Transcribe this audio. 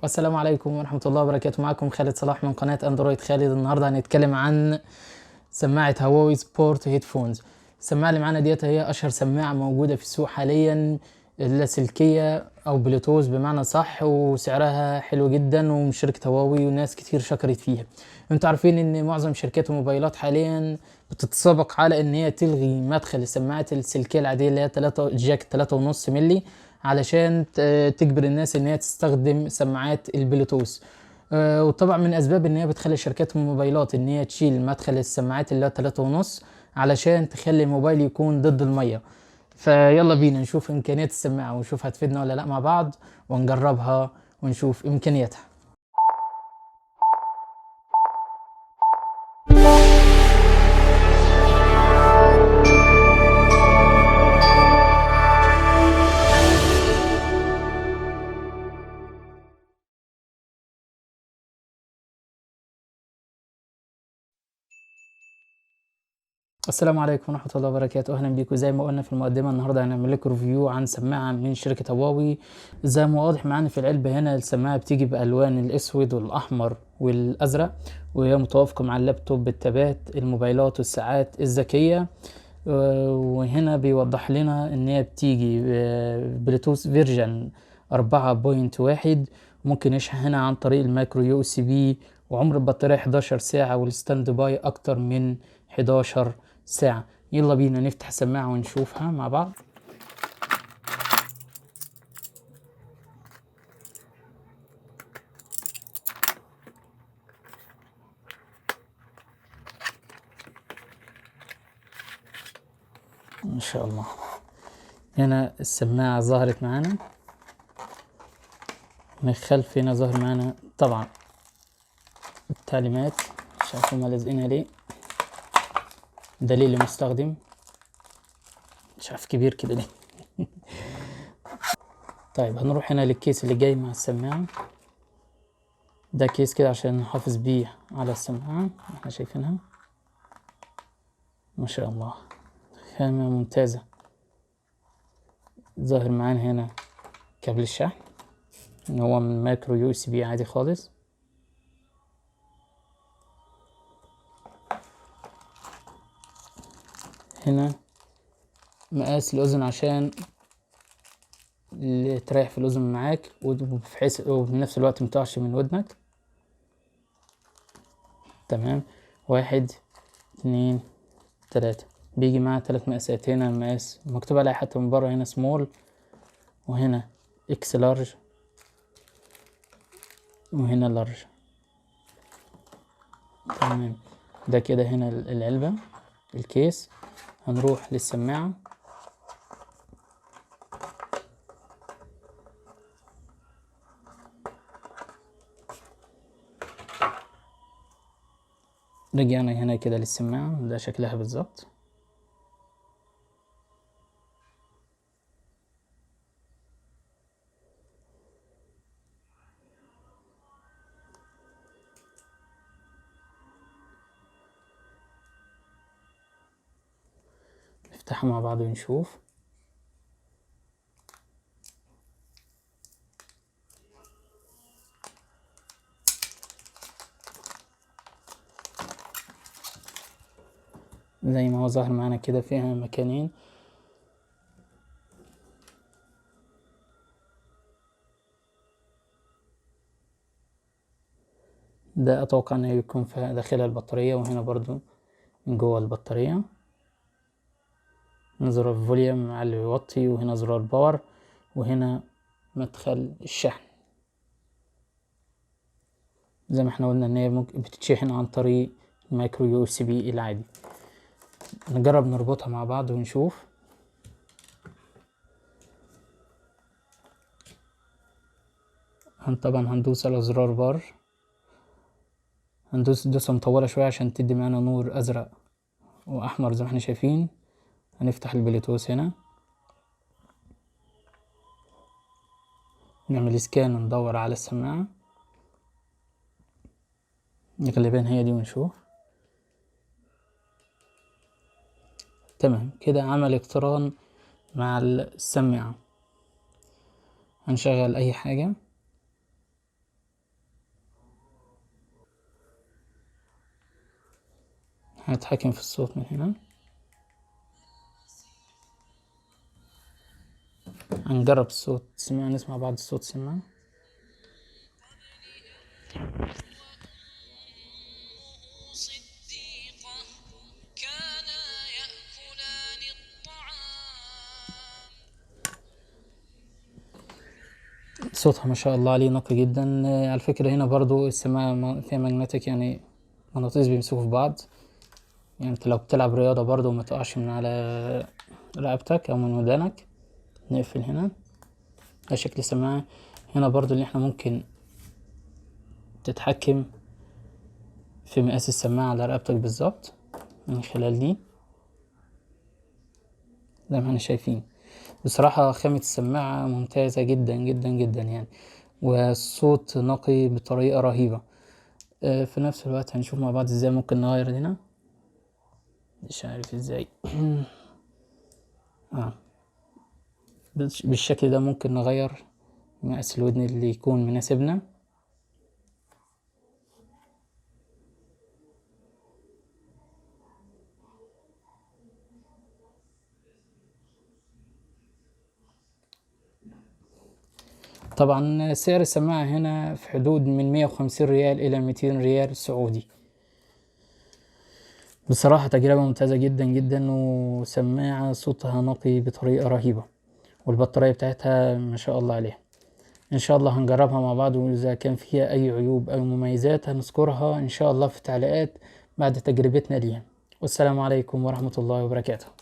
السلام عليكم ورحمة الله وبركاته. معكم خالد صلاح من قناة اندرويد خالد. النهاردة هنتكلم عن سماعة هواوي سبورت هيدفونز. السماعة اللي معانا ديت هي اشهر سماعة موجودة في السوق حاليا، اللاسلكية او بلوتوث بمعنى صح، وسعرها حلو جدا، ومن شركة هواوي وناس كتير شكرت فيها. انتوا عارفين ان معظم شركات الموبايلات حاليا بتتسابق على ان هي تلغي مدخل السماعات السلكية العادية اللي هي 3 جاك 3.5 ملي، علشان تجبر الناس ان هي تستخدم سماعات البلوتوث. وطبعا من اسباب ان هي بتخلي شركات الموبايلات ان هي تشيل مدخل السماعات اللي هو 3.5 علشان تخلي الموبايل يكون ضد المية. فيلا بينا نشوف امكانيات السماعة ونشوف هتفيدنا ولا لا مع بعض، ونجربها ونشوف امكانياتها. السلام عليكم ورحمة الله وبركاته. أهلا بيكم. زي ما قلنا في المقدمة، النهاردة هنعمل لكم ريفيو عن سماعة من شركة هواوي. زي ما واضح معانا في العلبة هنا، السماعة بتيجي بألوان الأسود والأحمر والأزرق، وهي متوافقة مع اللابتوب، بالتابات، الموبايلات والساعات الذكية. وهنا بيوضح لنا إن هي بتيجي بلوتوث فيرجن 4.1، ممكن يشحن عن طريق المايكرو يو اس بي، وعمر البطارية 11 ساعة، والستاند باي أكتر من 11 ساعة. يلا بينا نفتح السماعة ونشوفها مع بعض. ما شاء الله. هنا السماعة ظهرت معانا من الخلف، هنا ظهر معانا طبعا التعليمات، مش عارف هما لازقينها ليه، دليل المستخدم، مش عارف كبير كده ليه. طيب هنروح هنا للكيس اللي جاي مع السماعة. ده كيس كده عشان نحافظ بيه على السماعة، احنا شايفينها ما شاء الله، خامة ممتازة. ظاهر معانا هنا كابل الشحن، ان هو من مايكرو يو اس بي عادي خالص. هنا مقاس الأذن عشان اللي تريح في الأذن معاك، وبحيث وبنفس الوقت متقعش من ودنك. تمام، 1 2 3. بيجي معاه 3 مقاسات. هنا مقاس مكتوب عليه حتى من بره، هنا سمول، وهنا اكس لارج، وهنا لارج. تمام، ده كده هنا العلبة، الكيس. هنروح للسماعة. رجعنا هنا كده للسماعة، ده شكلها بالظبط. نفتحها مع بعض ونشوف. زي ما هو ظاهر معانا كده، فيها مكانين. ده اتوقع انه يكون في داخلها البطارية، وهنا برضو من جوه البطارية. هنا زرار الفوليوم علي ويوطي، وهنا زرار باور، وهنا مدخل الشحن. زي ما احنا قلنا ان هي ممكن بتتشحن عن طريق المايكرو يو اس بي العادي. نجرب نربطها مع بعض ونشوف. طبعا هندوس على زرار بار، هندوس دوسة مطولة شوية عشان تدي معانا نور ازرق واحمر زي ما احنا شايفين. هنفتح البلوتوث هنا، نعمل سكان وندور على السماعة، غالبا هي دي، ونشوف. تمام كده عمل اقتران مع السماعة. هنشغل اي حاجة. هنتحكم في الصوت من هنا. هنجرب الصوت، نسمع بعض الصوت. سمع. صوتها ما شاء الله عليه نقي جدا. على فكرة هنا برضو السماعة فيها ماجنتيك، يعني مغناطيس بيمسكوا في بعض، يعني انت لو بتلعب رياضة برضو ما تقعش من على رقبتك او من ودانك. نقفل هنا. ده شكل السماعة. هنا برضو اللي احنا ممكن تتحكم في مقاس السماعة على رقبتك بالظبط من خلال دي زي ما احنا شايفين. بصراحة خامة السماعة ممتازة جدا جدا جدا يعني، والصوت نقي بطريقة رهيبة. في نفس الوقت هنشوف مع بعض ازاي ممكن نغير هنا. مش عارف ازاي. بالشكل ده ممكن نغير مقاس الودن اللي يكون مناسبنا. طبعا سعر السماعة هنا في حدود من 150 ريال إلى 200 ريال سعودي. بصراحة تجربة ممتازة جدا جدا، وسماعة صوتها نقي بطريقة رهيبة، والبطارية بتاعتها ما شاء الله عليها. إن شاء الله هنجربها مع بعض، وإذا كان فيها أي عيوب أو مميزات هنذكرها إن شاء الله في التعليقات بعد تجربتنا ليها. والسلام عليكم ورحمة الله وبركاته.